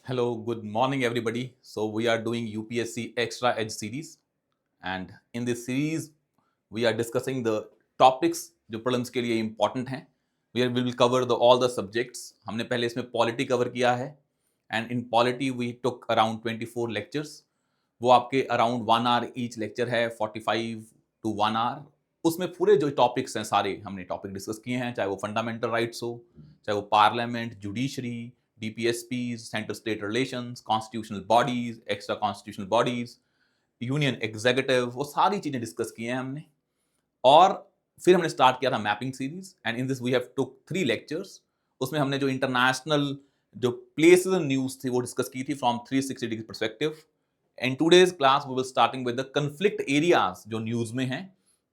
Hello, good morning, everybody. So, we are doing UPSC Extra Edge series, and in this series, we are discussing the topics जो prelims के लिए important हैं. We will cover all the subjects. हमने पहले इसमें polity cover किया है, and in polity we took around 24 lectures. वो आपके अराउंड 1 आवर ईच लेक्चर है, 45 to 1 आवर. उसमें पूरे जो टॉपिक्स हैं सारे हमने टॉपिक डिस्कस किए हैं, चाहे वो फंडामेंटल राइट्स हो, चाहे वो parliament, judiciary, DPSP, centre state relations, constitutional bodies, extra constitutional bodies, union executive, वो सारी चीजें डिस्कस की हैं हमने. और फिर हमने स्टार्ट किया था mapping series, and in this we have took 3 lectures. उसमें हमने जो इंटरनेशनल जो प्लेसेस इन न्यूज थी वो डिस्कस की थी from 360 degree perspective. In today's class we will starting with the conflict areas जो न्यूज में हैं,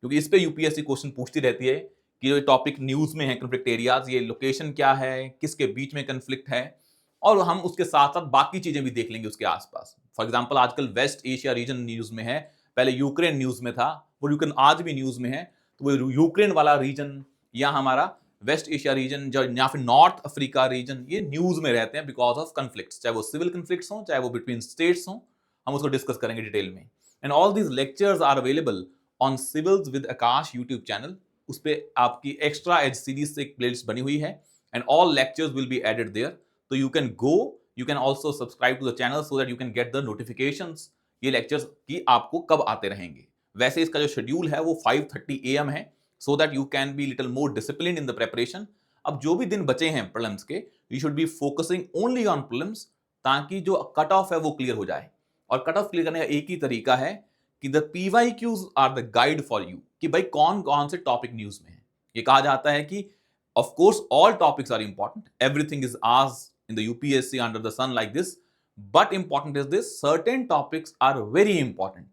क्योंकि इस पे यूपीएससी क्वेश्चन पूछती रहती है कि जो टॉपिक न्यूज में है कन्फ्लिक्ट एरियाज, ये लोकेशन क्या है, किसके बीच में कन्फ्लिक्ट है, और हम उसके साथ साथ बाकी चीजें भी देख लेंगे उसके आसपास. फॉर एग्जाम्पल आजकल वेस्ट एशिया रीजन न्यूज में है, पहले यूक्रेन न्यूज में था, वो यूक्रेन आज भी न्यूज में है. तो वो यूक्रेन वाला रीजन या हमारा वेस्ट एशिया रीजन या फिर नॉर्थ अफ्रीका रीजन, ये न्यूज में रहते हैं बिकॉज ऑफ कन्फ्लिक्ट्स, चाहे वो सिविल कन्फ्लिक्ट्स हो, चाहे वो बिटवीन स्टेट्स हो. हम उसको डिस्कस करेंगे डिटेल में. And all these lectures are available on civils with Aakash YouTube channel. उस पर आपकी एक्स्ट्रा एज सीरीज से एक प्लेलिस्ट बनी हुई है, and all lectures will be added there. तो you can go, you can also subscribe to the channel so that you can get the notifications ये लेक्चर्स की आपको कब आते रहेंगे. वैसे इसका जो शेड्यूल है वो 5:30 AM है, सो that you can be little more discipline in the preparation. अब जो भी दिन बचे हैं प्रीलिम्स के, you should be focusing only on prelims, ताकि जो कट ऑफ है वो क्लियर हो जाए. और कट ऑफ क्लियर करने का एक ही तरीका है कि the PYQs are the guide for you, कि भाई कौन कौन से टॉपिक न्यूज में है. ये कहा जाता है कि of course all topics are important, everything is asked in the UPSC under the sun like this, but important is this, certain topics are very important,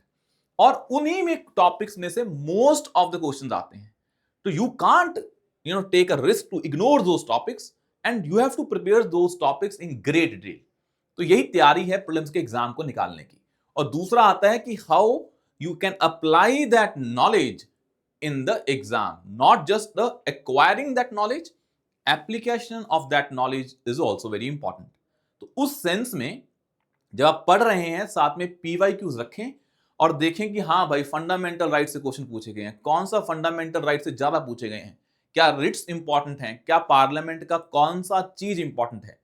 और उन्हीं में टॉपिक्स में से मोस्ट ऑफ द क्वेश्चंस आते हैं. तो you can't take a risk to ignore those topics, and you have to prepare those topics in great detail. तो यही तैयारी है प्रीलिम्स के एग्जाम को निकालने की. और दूसरा आता है कि how you can apply that knowledge in the exam, not just the acquiring that knowledge, application of that knowledge is also very important. तो उस सेंस में जब आप पढ़ रहे हैं साथ में PYQs रखें और देखें कि हाँ भाई फंडामेंटल राइट से क्वेश्चन पूछे गए हैं, कौन सा फंडामेंटल राइट से ज्यादा पूछे गए हैं, क्या रिट्स इंपॉर्टेंट हैं, क्या पार्लियामेंट का कौन सा चीज इंपॉर्टेंट है,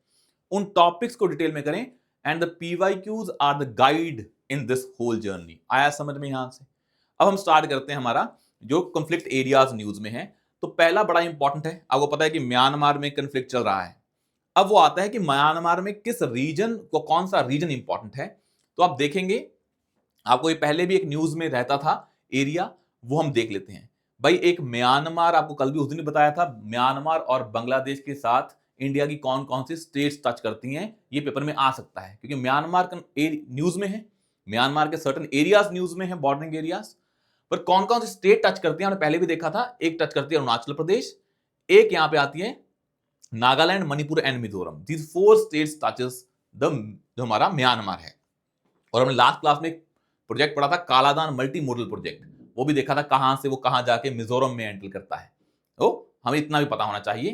उन टॉपिक्स को डिटेल में करें. And the PYQs are the guide in this whole journey. आया समझ में यहां से? अब हम स्टार्ट करते हैं हमारा जो कॉन्फ्लिक्ट एरियाज न्यूज में है. तो पहला बड़ा इंपॉर्टेंट है, आपको पता है कि म्यांमार में कॉन्फ्लिक्ट चल रहा है. अब वो आता है कि म्यांमार में किस रीजन को, कौन सा रीजन इंपॉर्टेंट है. तो आप देखेंगे, आपको ये पहले भी एक न्यूज में रहता था एरिया, वो हम देख लेते हैं. भाई एक म्यांमार, आपको कल भी उस दिन भी बताया था, म्यांमार और बांग्लादेश के साथ इंडिया की कौन कौन सी स्टेट्स टच करती हैं, ये पेपर में आ सकता है, क्योंकि म्यांमार न्यूज में है, म्यांमार के सर्टेन एरियाज न्यूज में है, बॉर्डरिंग एरियाज. पर कौन कौन सी स्टेट टच करती है हमने पहले भी देखा था. एक टच करती है अरुणाचल प्रदेश, एक यहां पे आती है Nagaland, Manipur and Mizoram. These 4 states touches the जो हमारा म्यांमार है. और हमने लास्ट क्लास में एक प्रोजेक्ट पढ़ा था, कालादान मल्टी मोडल प्रोजेक्ट, वो भी देखा था कहां से वो कहां जाके मिजोरम में एंटर करता है. तो हमें इतना भी पता होना चाहिए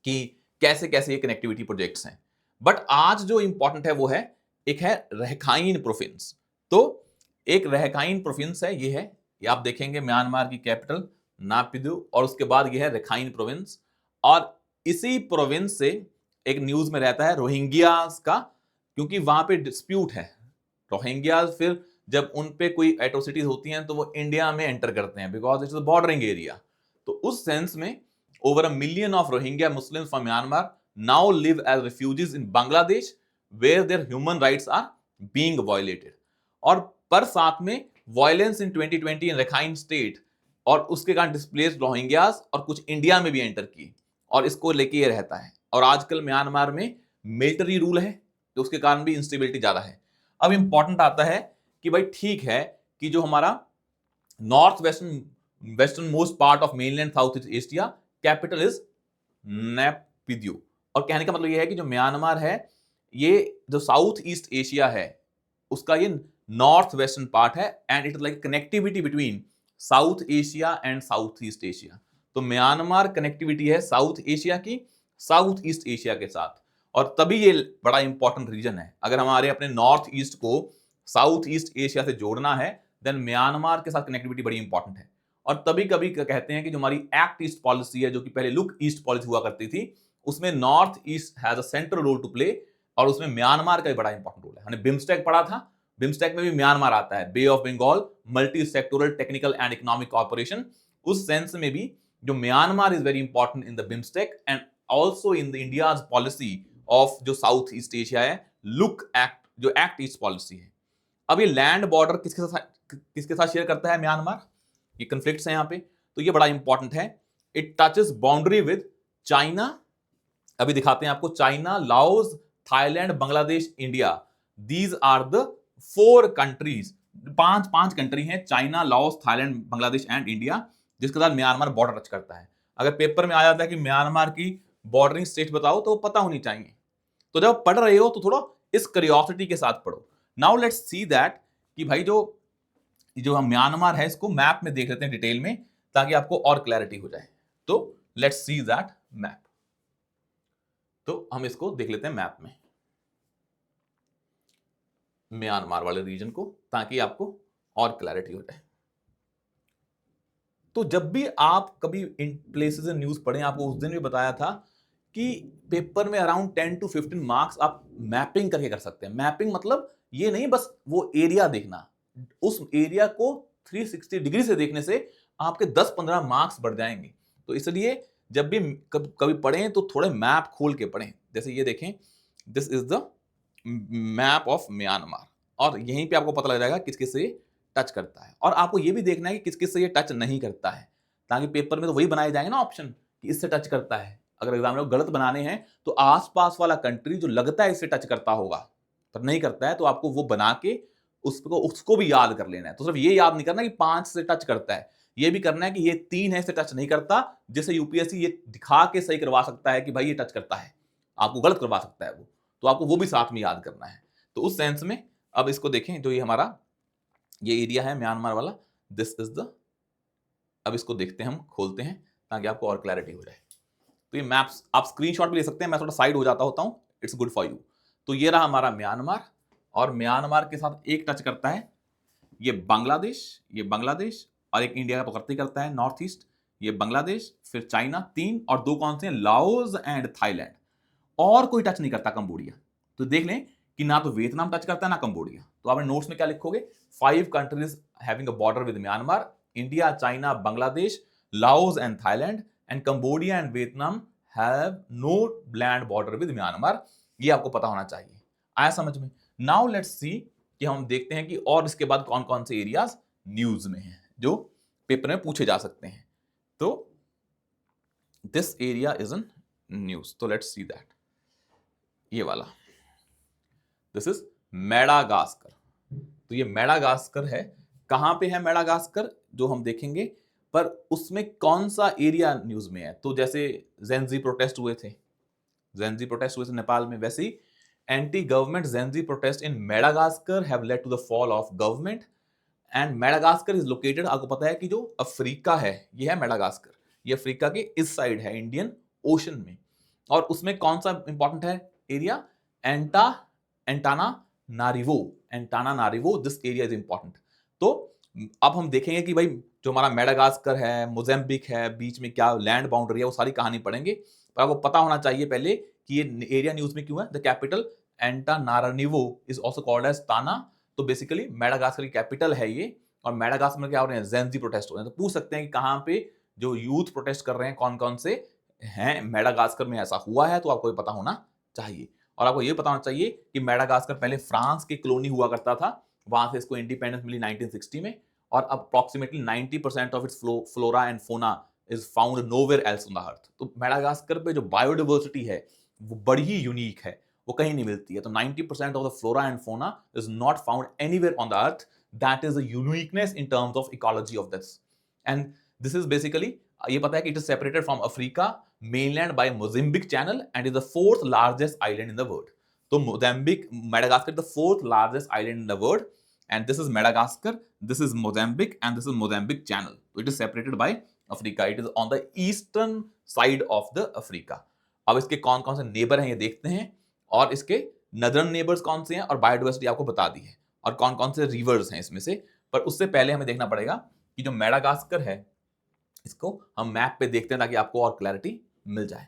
कि कैसे कैसे ये कनेक्टिविटी प्रोजेक्ट्स हैं. बट आज जो इंपॉर्टेंट है वो है, एक है रखाइन प्रोविंस. तो एक रखाइन प्रोविंस है, ये आप देखेंगे म्यांमार की कैपिटल नापिदो, और उसके बाद ये है रखाइन प्रोविंस. और इसी प्रोविंस से एक न्यूज में रहता है रोहिंग्यास का, क्योंकि वहां पे डिस्प्यूट है. रोहिंग्यास फिर जब उन पे कोई एट्रोसिटीज होती हैं तो वो इंडिया में एंटर करते हैं, because it's a bordering area. तो उस सेंस में over 1 million of Rohingya Muslims from Myanmar now live as refugees in Bangladesh, where there human rights are being violated. और पर साथ में violence in 2020 in Rakhine state, और उसके कारण डिस्प्लेस्ड रोहिंग्यास और कुछ इंडिया में भी एंटर की, और इसको लेके ये रहता है. और आजकल म्यांमार में मिलिट्री रूल है, तो उसके कारण भी इंस्टेबिलिटी ज्यादा है. अब इंपॉर्टेंट आता है कि भाई ठीक है कि जो हमारा north western most part of mainland south east Asia, capital is Naypyidaw. और कहने का मतलब यह है कि जो म्यांमार है, ये जो साउथ ईस्ट एशिया है उसका ये नॉर्थ वेस्टर्न पार्ट है, and it is like connectivity between south Asia and south east Asia. तो म्यांमार कनेक्टिविटी है साउथ एशिया की साउथ ईस्ट एशिया के साथ. और तभी ये बड़ा इंपॉर्टेंट रीजन है। अगर हमारे अपने नॉर्थ ईस्ट को साउथ ईस्ट एशिया से जोड़ना है, देन म्यांमार के साथ कनेक्टिविटी बड़ी इंपॉर्टेंट है। और तभी कभी कहते हैं कि जो हमारी एक्ट ईस्ट पॉलिसी है, जो कि पहले लुक ईस्ट पॉलिसी हुआ करती थी, उसमें north east has a central role to play, और उसमें म्यांमार का भी बड़ा इंपॉर्टेंट रोल है। हमने बिम्स्टेक पढ़ा था, बिम्स्टेक में भी म्यांमार आता है, Bay of Bengal multi sectoral technical and economic corporation. उस सेंस में भी जो Myanmar is very important in the BIMSTEC and also in the India's policy of जो साउथ ईस्ट एशिया है, लुक एक्ट, जो एक्ट ईस्ट पॉलिसी है। अब ये लैंड बॉर्डर किसके साथ शेयर करता है म्यांमार? ये कंफ्लिक्ट्स हैं यहाँ पे, तो ये बड़ा इंपॉर्टेंट है। It touches boundary with China, अभी दिखाते हैं आपको, China, Laos, Thailand, Bangladesh, India. These are the 4 countries, पांच कंट्री हैं, China, Laos, Thailand, Bangladesh and India, जिसके साथ म्यांमार बॉर्डर टच करता है। अगर पेपर में आ जाता है कि म्यांमार की बॉर्डरिंग स्टेट बताओ, तो पता होनी चाहिए। तो जब पढ़ रहे हो तो थोड़ा इस क्यूरियोसिटी के साथ पढ़ो। नाउ लेट्स सी दैट कि भाई जो हम म्यांमार है, इसको मैप में देख लेते हैं डिटेल में, ताकि आपको और क्लैरिटी हो जाए। तो लेट्स सी दैट मैप। तो हम इसको देख लेते हैं मैप में, म्यांमार वाले रीजन को, ताकि आपको और क्लैरिटी हो जाए। तो जब भी आप कभी इन प्लेसेस इन न्यूज पढ़ें, आपको उस दिन भी बताया था कि पेपर में अराउंड 10 to 15 मार्क्स आप मैपिंग करके कर सकते हैं। मैपिंग मतलब ये नहीं बस वो एरिया देखना, उस एरिया को 360 डिग्री से देखने से आपके 10-15 मार्क्स बढ़ जाएंगे। तो इसलिए जब भी कभी पढ़ें तो थोड़े मैप खोल के पढ़ें। जैसे ये देखें, this is the map of Myanmar, और यहीं पे आपको पता लग जाएगा किस किस से टच करता है। और आपको ये भी देखना है कि किस किस से ये टच नहीं करता है, ताकि पेपर में तो वही बनाए जाएंगे ना ऑप्शन कि इससे टच करता है। अगर एग्जाम में गलत बनाने हैं तो आसपास वाला कंट्री जो लगता है इससे टच करता होगा पर नहीं करता है, तो आपको वो बना के उसको भी याद कर लेना है। तो सिर्फ ये याद नहीं करना कि 5 से टच करता है, ये भी करना है कि ये 3 है, इससे टच नहीं करता, जिससे यूपीएससी ये दिखा के सही करवा सकता है कि भाई ये टच करता है, आपको गलत करवा सकता है वो, तो आपको वो भी साथ में याद करना है। तो उस सेंस में अब इसको देखें, जो ये हमारा ये एरिया है म्यांमार वाला, दिस इज द, अब इसको देखते हैं, हम खोलते हैं ताकि आपको और क्लैरिटी हो जाए। तो ये मैप्स आप स्क्रीनशॉट भी ले सकते हैं, मैं थोड़ा साइड हो जाता होता हूं, इट्स गुड फॉर यू। तो ये रहा हमारा म्यांमार, और म्यांमार के साथ एक टच करता है ये बांग्लादेश, और एक इंडिया का पकड़ते करता है नॉर्थ ईस्ट, ये बांग्लादेश, फिर चाइना, 3, और 2 कौन से हैं, लाओस एंड थाईलैंड। और कोई टच नहीं करता कंबोडिया। तो देख लें कि ना तो वियतनाम टच करता है ना कंबोडिया। तो आपने नोट्स में क्या लिखोगे, 5 countries having a border with Myanmar, India, China, Bangladesh, Laos and Thailand, and Cambodia and Vietnam have no land border with Myanmar. ये आपको पता होना चाहिए। आया समझ में? नाउ लेट्स सी कि हम देखते हैं कि और इसके बाद कौन कौन से एरियाज न्यूज में हैं जो पेपर में पूछे जा सकते हैं। तो this area is in news, तो लेट्स सी दैट, ये वाला, दिस इज मेडागास्कर। तो ये मेडागास्कर है, कहां पे है मेडागास्कर जो हम देखेंगे, पर उसमें कौन सा एरिया न्यूज में है। तो जैसे जेंजी प्रोटेस्ट हुए थे नेपाल में, वैसे ही anti government Gen Z protest in Madagascar have led to the fall of government, and Madagascar is located, आपको पता है कि जो अफ्रीका है, ये है मेडागास्कर, ये अफ्रीका के इस साइड है, इंडियन ओशन में। और उसमें कौन सा इंपॉर्टेंट है area, Antananarivo, this area is important. तो अब हम देखेंगे कि भाई जो हमारा मेडागास्कर है, मोजाम्बिक है, बीच में क्या लैंड बाउंड्री है, वो सारी कहानी पढ़ेंगे। पर आपको पता होना चाहिए पहले कि ये एरिया न्यूज में क्यों है। The capital Antananarivo is also called as Tana. तो बेसिकली मेडागास्कर की कैपिटल है ये, और मेडागास्कर में क्या हो रहे हैं, जेंजी प्रोटेस्ट हो रहे हैं। तो पूछ सकते हैं कि कहां पे जो यूथ प्रोटेस्ट कर रहे हैं कौन कौन से हैं, मेडागास्कर में ऐसा हुआ है, तो आपको ये पता होना चाहिए। और आपको ये पता होना चाहिए कि मेडागास्कर पहले फ्रांस की कॉलोनी हुआ करता था, वहां से इसको इंडिपेंडेंस मिली 1960 में, और approximately 90% of its flora and fauna is found nowhere else on the earth. तो मेडागास्कर पे जो बायोडाइवर्सिटी है वो बड़ी ही यूनिक है, वो कहीं नहीं मिलती है। तो 90% of the flora and fauna is not found anywhere on the earth, that is the uniqueness in terms of ecology of this. And this is basically, ये पता है कि it is separated from Africa mainland by Mozambique Channel and is the 4th largest island in the world. So Madagascar is the 4th largest island in the world, and this is Madagascar, this is Mozambique, and this is Mozambique Channel. So it is separated by Africa. It is on the eastern side of the Africa. अब इसके कौन कौन से neighbour हैं ये देखते हैं। और इसके नदर्न नेबर्स कौन से हैं और बायोडाइवर्सिटी आपको बता दी है और कौन कौन से रिवर्स हैं इसमें से। पर उससे पहले हमें देखना पड़ेगा कि जो मेडागास्कर है इसको हम मैप पे देखते हैं ताकि आपको और क्लैरिटी मिल जाए।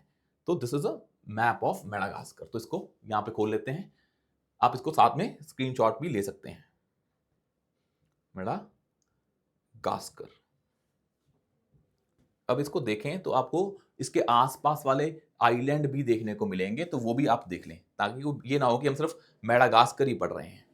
तो this is a map of Madagascar. तो इसको यहां पे खोल लेते हैं, आप इसको साथ में स्क्रीनशॉट भी ले सकते हैं। मेडागास्कर, अब इसको देखें तो आपको इसके आसपास वाले आइलैंड भी देखने को मिलेंगे, तो वो भी आप देख लें ताकि वो ये ना हो कि हम सिर्फ मेडागास्कर ही पढ़ रहे हैं।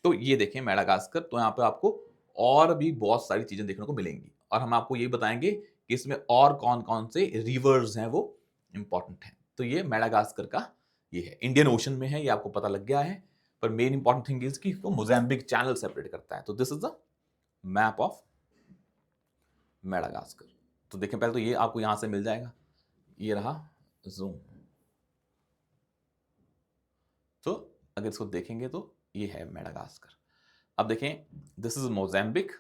तो ये देखें मेडागास्कर, तो यहाँ पे आपको और भी बहुत सारी चीजें देखने को मिलेंगी और हम आपको ये बताएंगे कि इसमें और कौन कौन से रिवर्स हैं वो इंपॉर्टेंट हैं। तो ये मेडागास्कर का ये है, इंडियन ओशन में है, ये आपको पता लग गया है। पर मेन इंपॉर्टेंट थिंग इज कि इसको मोजाम्बिक चैनल सेपरेट करता है। तो this is the map of Madagascar. तो देखें पहले तो ये आपको यहां से मिल जाएगा, ये रहा जूम। तो अगर इसको देखेंगे तो ये है मेडागास्कर। अब देखें, दिस इज मोजाम्बिक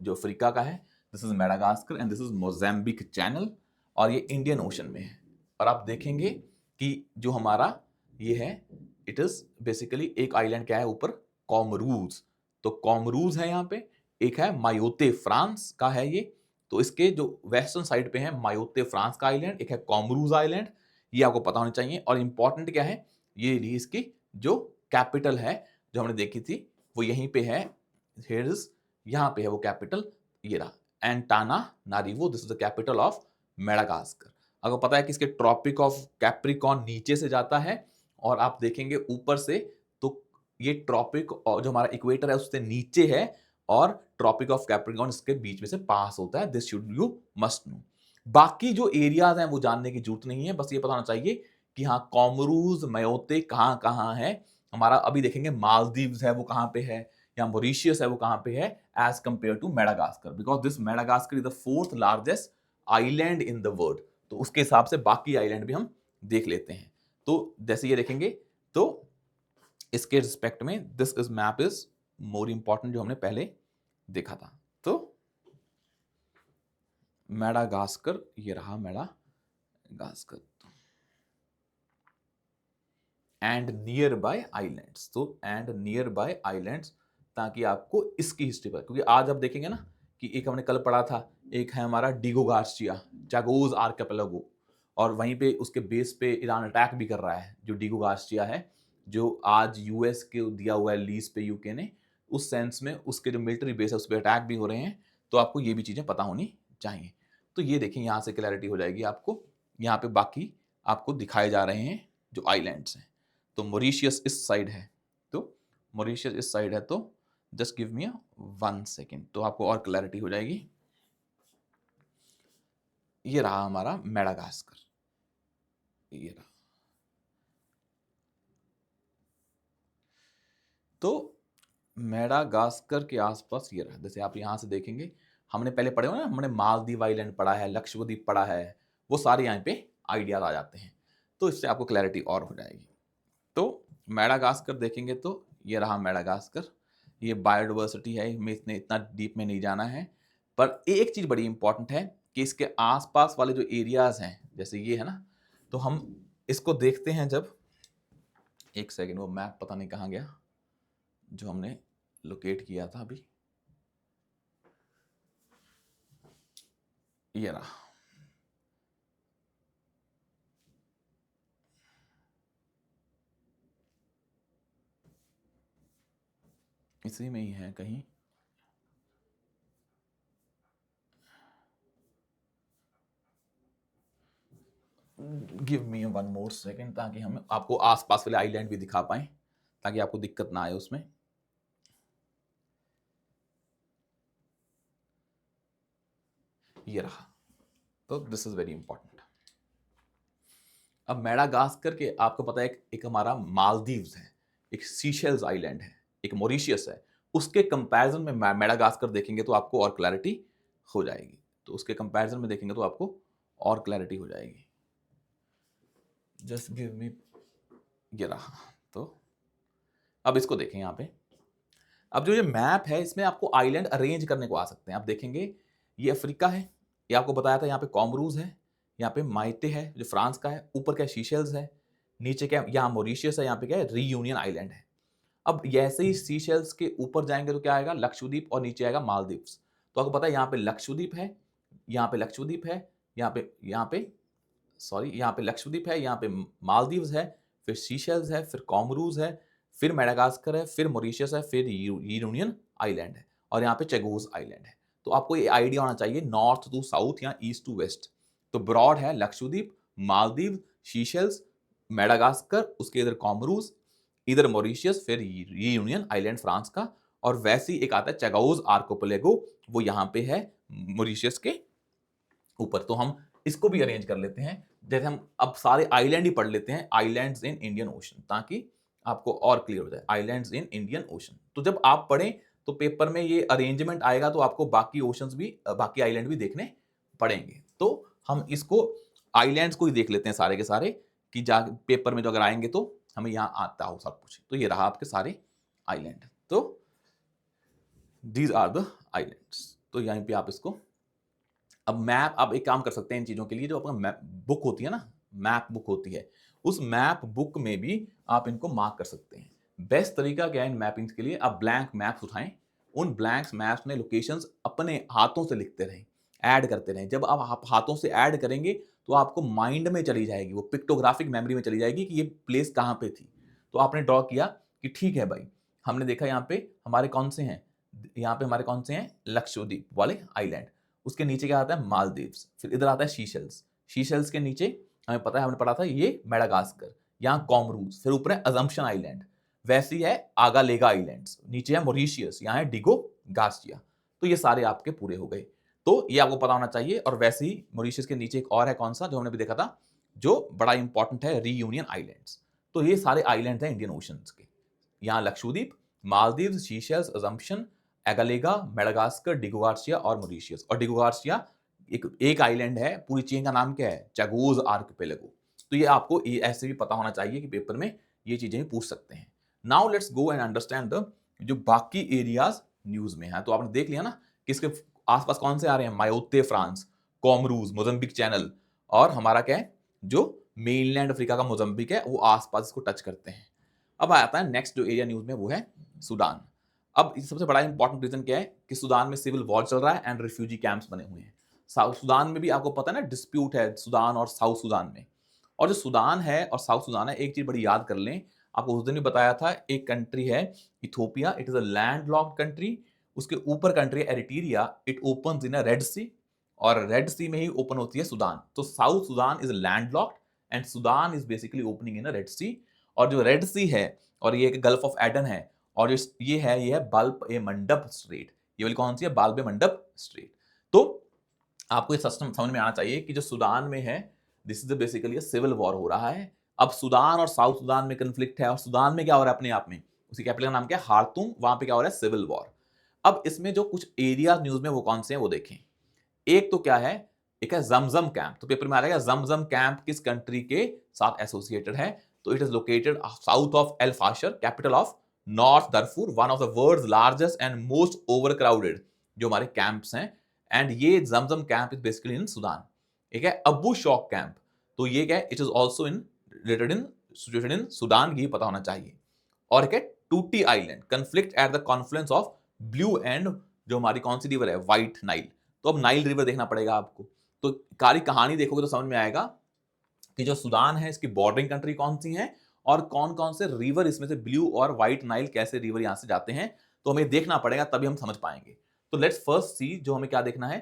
जो अफ्रीका का है, this is Madagascar and this is Mozambique channel, और ये इंडियन ओशन में है। और आप देखेंगे कि जो हमारा ये है, इट इज बेसिकली एक आइलैंड क्या है ऊपर, कॉमरूज। तो कॉमरूज है यहाँ पे, एक है मायोते फ्रांस का है ये। तो इसके जो वेस्टर्न साइड पे है मायोते फ्रांस का आइलैंड, एक है कॉमरूज आइलैंड, ये आपको पता होना चाहिए। और इंपॉर्टेंट क्या है, ये रही इसकी जो कैपिटल है जो हमने देखी थी वो यहीं पे है, हियर इज, यहाँ पे है वो कैपिटल, ये रहा Antananarivo. This is the capital of Madagascar. अगर पता है कि इसके ट्रॉपिक ऑफ कैप्रिकॉर्न नीचे से जाता है और आप देखेंगे ऊपर से तो ये ट्रॉपिक जो हमारा इक्वेटर है उससे नीचे है और ट्रॉपिक ऑफ कैप्रिकॉर्न इसके बीच में से पास होता है। This should you must know. बाकी जो एरियाज हैं वो जानने की जरूरत नहीं है, बस ये पता होना चाहिए कि हाँ कॉमरूज मयोते कहाँ कहाँ है। हमारा अभी देखेंगे मालदीव्स है वो कहाँ पे है, या मॉरिशियस है वो कहाँ पे है as compare to Madagascar, because this Madagascar is the fourth largest island in the world. तो उसके हिसाब से बाकी आइलैंड भी हम देख लेते हैं। तो जैसे ये देखेंगे तो इसके रिस्पेक्ट में this is map is more important जो हमने पहले देखा था। तो मेडागास्कर, ये रहा Madagascar and near by islands. तो एंड नियर बाय आइलैंड्स, ताकि आपको इसकी हिस्ट्री पता, क्योंकि आज आप देखेंगे ना कि एक हमने कल पढ़ा था, एक है हमारा डिगो गार्सिया जागोज आर्किपेलागो, और वहीं पे उसके बेस पे ईरान अटैक भी कर रहा है। जो डिगो गार्सिया है जो आज यूएस के दिया हुआ है लीज पे यूके ने, उस सेंस में उसके जो मिलिट्री बेस है उस पर अटैक भी हो रहे हैं। तो आपको ये भी चीज़ें पता होनी चाहिए। तो ये देखें यहाँ से क्लैरिटी हो जाएगी आपको। यहाँ पे बाकी आपको दिखाए जा रहे हैं जो आइलैंड्स हैं। तो मॉरिशियस इस साइड है, तो मॉरिशियस इस साइड है, तो जस्ट गिव मी 1 सेकेंड तो आपको और क्लैरिटी हो जाएगी। ये रहा हमारा मेडागास्कर, ये रहा। तो मेडागास्कर के आसपास ये रहा। जैसे आप यहां से देखेंगे, हमने पहले पढ़े हो ना, हमने मालदीव आइलैंड पढ़ा है, लक्षद्वीप पढ़ा है, वो सारे यहाँ पे आइडियाज आ जाते हैं। तो इससे आपको क्लैरिटी और हो जाएगी। तो मेडागास्कर देखेंगे तो ये रहा मेडागास्कर। ये बायोडाइवर्सिटी है, हमें इतना डीप में नहीं जाना है। पर एक चीज़ बड़ी इंपॉर्टेंट है कि इसके आसपास वाले जो एरियाज हैं, जैसे ये है ना, तो हम इसको देखते हैं जब, एक सेकेंड वो मैप पता नहीं कहाँ गया जो हमने लोकेट किया था अभी, ये रहा। इसी में ही है कहीं, गिव मी 1 मोर सेकेंड ताकि हम आपको आसपास वाले आइलैंड भी दिखा पाए, ताकि आपको दिक्कत ना आए उसमें। ये रहा। तो दिस इज वेरी इंपॉर्टेंट। अब मेडागास्कर के आपको पता है एक हमारा मालदीव्स है, एक सीशेल्स आइलैंड है, एक मॉरिशियस है। उसके कंपैरिजन में मेडागास्कर देखेंगे तो आपको और क्लैरिटी हो जाएगी। तो उसके कंपैरिजन में देखेंगे तो आपको और क्लैरिटी हो जाएगी। जस्ट गिव मी, ये रहा। तो अब इसको देखें यहाँ पे। अब जो ये मैप है इसमें आपको आइलैंड अरेंज करने को आ सकते हैं। आप देखेंगे ये अफ्रीका है, ये आपको बताया था, यहाँ पे कॉमरूज है, यहाँ पे माइटे है जो फ्रांस का है, ऊपर क्या शीशेल्स है, नीचे क्या, यहाँ मॉरिशियस है, यहाँ पे क्या है, रीयूनियन आइलैंड है। अब जैसे ही सीशेल्स के ऊपर जाएंगे तो क्या आएगा, लक्षद्वीप, और नीचे आएगा मालदीव्स। तो आपको पता है यहाँ पे लक्षद्वीप है, यहाँ पे लक्षद्वीप है, यहाँ पे सॉरी, यहाँ पे लक्षद्वीप है, यहाँ पे मालदीव्स है, फिर सीशेल्स है, फिर कॉमरूज है, फिर मेडागास्कर है, फिर मॉरिशियस है, फिर यूनियन आइलैंड है, और यहाँ पे चेगोस आइलैंड है। तो आपको ये आइडिया होना चाहिए नॉर्थ टू साउथ या ईस्ट टू वेस्ट। तो ब्रॉड है लक्षद्वीप, मालदीव, सीशेल्स, मेडागास्कर, उसके इधर कॉमरूज, इधर मॉरिशियस, फिर यूनियन आइलैंड फ्रांस का, और वैसे ही एक आता है चेगोस आर्कोपेलेगो, वो यहाँ पे है मॉरिशियस के ऊपर। तो हम इसको भी अरेंज कर लेते हैं, जैसे हम अब सारे आइलैंड ही पढ़ लेते हैं, आइलैंड्स इन इंडियन ओशन, ताकि आपको और क्लियर हो जाए, आइलैंड्स इन इंडियन ओशन। तो जब आप पढ़ें तो पेपर में ये अरेंजमेंट आएगा, तो आपको बाकी ओशंस भी, बाकी आइलैंड भी देखने पड़ेंगे। तो हम इसको आइलैंड्स को ही देख लेते हैं सारे के सारे, कि जा पेपर में जो अगर आएंगे तो हमें यहाँ आता हो सब कुछ। तो ये रहा आपके सारे आइलैंड। तो दीज आर द आइलैंड्स। तो यहीं पे आप इसको, अब मैप, आप एक काम कर सकते हैं इन चीजों के लिए, जो अपना मैप बुक होती है ना, मैप बुक होती है, उस मैप बुक में भी आप इनको मार्क कर सकते हैं। बेस्ट तरीका क्या है इन मैपिंग्स के लिए, आप ब्लैंक मैप्स उठाएं, उन ब्लैंक मैप्स में लोकेशंस अपने हाथों से लिखते रहें, ऐड करते रहें। जब आप हाथों से ऐड करेंगे तो आपको माइंड में चली जाएगी, वो पिक्टोग्राफिक मेमोरी में चली जाएगी कि ये प्लेस कहाँ पे थी। तो आपने ड्रॉ किया कि ठीक है भाई, हमने देखा यहाँ पे हमारे कौन से हैं, यहाँ पे हमारे कौन से हैं, लक्षद्वीप वाले आइलैंड, उसके नीचे क्या आता है, मालदीव्स, फिर इधर आता है शीशेल्स, शीशेल्स के नीचे हमें पता है, हमने पढ़ा था ये मेडागास्कर, यहाँ कॉमरूज, फिर ऊपर है अजम्पशन आइलैंड, वैसी है आगालेगा आइलैंड्स, नीचे है मॉरिशियस, यहाँ है डिगो गार्सिया। तो ये सारे आपके पूरे हो गए, तो ये आपको पता होना चाहिए। और वैसे ही मॉरिशियस के नीचे एक और है, कौन सा, जो हमने भी देखा था, जो बड़ा इंपॉर्टेंट है, रीयूनियन आइलैंड्स। तो ये सारे आइलैंड हैं इंडियन ओशन के, यहाँ Lakshadweep, Maldives, शीशेल्स, assumption, एगालेगा, Madagascar, डिगो Garcia और मॉरिशियस। और डिगो गार्सिया एक आइलैंड है, पूरी चेन का नाम क्या है, चैगोस आर्किपेलागो। तो ये आपको ये ऐसे भी पता होना चाहिए कि पेपर में ये चीजें भी पूछ सकते हैं। Now let's go and understand the जो बाकी एरियाज न्यूज में है। तो आपने देख लिया ना किसके आसपास कौन से आ रहे हैं, मायोते फ्रांस, कॉमरूज, मोजम्बिक चैनल, और हमारा क्या है, जो मेनलैंड अफ्रीका का मोजम्बिक है, वो आसपास इसको टच करते हैं। अब आता है नेक्स्ट जो एरिया न्यूज में, वो है सूडान। अब सबसे बड़ा इंपॉर्टेंट रीजन क्या है कि सूडान में सिविल वॉर चल रहा है एंड रिफ्यूजी कैंप्स बने हुए हैं। साउथ सूडान में भी आपको पता है ना, डिस्प्यूट है सूडान और साउथ सूडान में। और जो सूडान है और साउथ सूडान है, एक चीज बड़ी याद कर लें, आपको उस दिन भी बताया था, एक कंट्री है Ethiopia, it is a land locked country, उसके ऊपर कंट्री है Eritrea, it opens in a Red Sea, और रेड सी में ही ओपन होती है सूडान। तो South Sudan is land locked and Sudan is basically opening in a Red Sea. और जो रेड सी है और ये गल्फ ऑफ एडन है, और ये है बाल्ब ए मंडप स्ट्रेट, ये वाली कौन सी है, बाल्ब ए मंडप स्ट्रेट। तो आपको ये सिस्टम समझ में आना चाहिए कि जो सूडान में है, this is basically civil war हो रहा है। अब सूडान और साउथ सूडान में कंफ्लिक्ट है, और सूडान में क्या हो रहा है अपने आप में, उसकी कैपिटल का नाम क्या है, हार्तूम, वहां पे क्या हो रहा है, सिविल वॉर। अब इसमें जो कुछ एरिया न्यूज में वो कौन से हैं वो देखें। एक तो क्या है, एक है जमजम कैंप। तो पेपर में आ रहेगा जमजम कैंप किस कंट्री के साथ एसोसिएटेड है, तो it is located south of El Fasher, capital of North Darfur, one of the world's largest and most overcrowded जो हमारे कैंप्स हैं। एंड ये Zamzam camp is basically in Sudan. एक है अबू शौक कैंप, तो ये क्या है, it is also in related in situation in Sudan, ये पता होना चाहिए। और एक है Tuti island, conflict at the confluence of Blue and जो हमारी कौन सी रिवर है, व्हाइट नाइल। तो अब नाइल रिवर देखना पड़ेगा आपको, तो कारी कहानी देखोगे तो समझ में आएगा कि जो सूडान है इसकी बॉर्डरिंग कंट्री कौन सी है, और कौन कौन से रिवर इसमें से ब्लू और व्हाइट नाइल कैसे रिवर यहां से जाते हैं, तो हमें देखना पड़ेगा, तभी हम समझ पाएंगे। तो लेट्स फर्स्ट सी, जो हमें क्या देखना है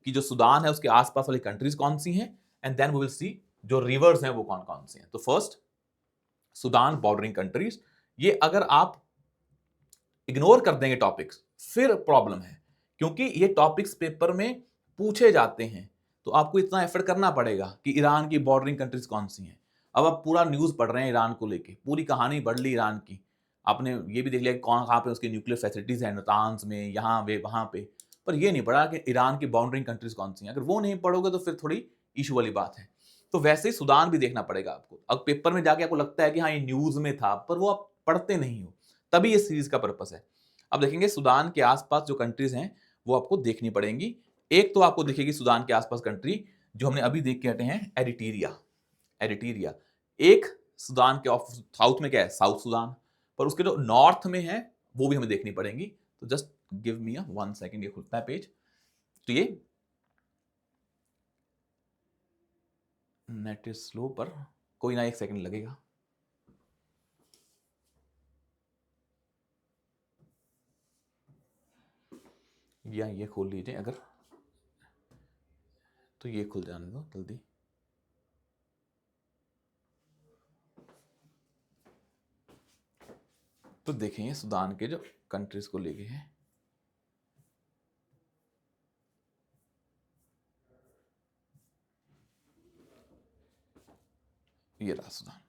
कि जो सूडान है उसके आसपास वाली कंट्रीज कौन सी हैं, and then we will see जो रिवर्स हैं वो कौन कौन सी हैं। तो फर्स्ट सूडान बॉर्डरिंग कंट्रीज, ये अगर आप इग्नोर कर देंगे टॉपिक्स फिर प्रॉब्लम है, क्योंकि ये टॉपिक्स पेपर में पूछे जाते हैं। तो आपको इतना एफर्ट करना पड़ेगा कि ईरान की बॉर्डरिंग कंट्रीज कौन सी हैं। अब आप पूरा न्यूज़ पढ़ रहे हैं ईरान को लेके, पूरी कहानी पढ़ ली ईरान की, आपने ये भी देख लिया कि कौन कहाँ पे उसकी न्यूक्लियर फैसिलिटीज हैं, नातान्स में, यहाँ पे वहाँ पे, पर ये नहीं पढ़ा कि ईरान की बाउंड्रिंग कंट्रीज कौन सी हैं। अगर वो नहीं पढ़ोगे तो फिर थोड़ी इशू वाली बात है। तो वैसे ही सूडान भी देखना पड़ेगा आपको। अब पेपर में जाके आपको लगता है कि हाँ ये न्यूज़ में था, पर वो आप पढ़ते नहीं हो, तभी ये सीरीज का पर्पस है। अब देखेंगे सूडान के आसपास जो कंट्रीज हैं वो आपको देखनी पड़ेंगी। एक तो आपको दिखेगी सूडान के आसपास कंट्री जो हमने अभी देख के हटे हैं, एरिट्रिया। एरिट्रिया एक सूडान के ऑफ साउथ में क्या है, साउथ सूडान, पर उसके जो नॉर्थ में है वो भी हमें देखनी पड़ेंगी। तो जस्ट गिव मी 1 सेकेंड, ये खुलता है पेज। तो ये नेट इज स्लो, पर कोई ना 1 सेकेंड लगेगा। या ये खोल लीजिए अगर, तो ये खुल जाने दो जल्दी। तो देखें सूडान के जो कंट्रीज को लेके हैं, ये रहा सूडान।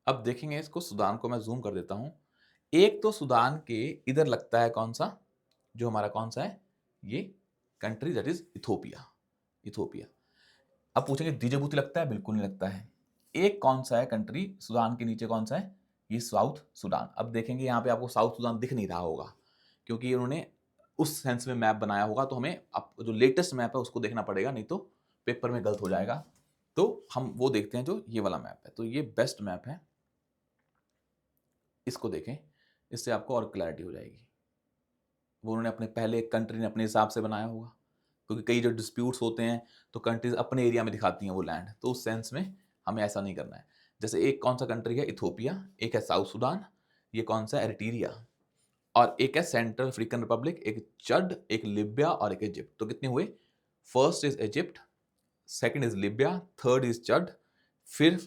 अब देखेंगे इसको, सूडान को मैं जूम कर देता हूं। एक तो सूडान के इधर लगता है कौन सा, जो हमारा कौन सा है, ये country that is Ethiopia. Ethiopia. अब पूछेंगे जिबूती लगता है, बिल्कुल नहीं लगता है। एक कौन सा है कंट्री सूडान के नीचे, कौन सा है, ये साउथ सूडान। अब देखेंगे यहाँ पे आपको साउथ सूडान दिख नहीं रहा होगा, क्योंकि उन्होंने उस सेंस में मैप बनाया होगा, तो हमें अब जो लेटेस्ट मैप है उसको देखना पड़ेगा, नहीं तो पेपर में गलत हो जाएगा। तो हम वो देखते हैं जो ये वाला मैप है। तो ये बेस्ट मैप है, इसको देखें, इससे आपको और क्लैरिटी हो जाएगी। वो उन्होंने अपने पहले कंट्री ने अपने हिसाब से बनाया होगा, क्योंकि कई जो डिस्प्यूट्स होते हैं तो कंट्रीज अपने एरिया में दिखाती हैं वो लैंड, तो उस सेंस में हमें ऐसा नहीं करना है। जैसे एक कौन सा कंट्री है, इथोपिया, एक है साउथ सूडान, ये कौन सा है, एरिट्रिया, और एक है सेंट्रल अफ्रीकन रिपब्लिक, एक चड, एक लिबिया और एक इजिप्ट। तो कितने हुए, first is Egypt, second is Libya, third is Chad, फिर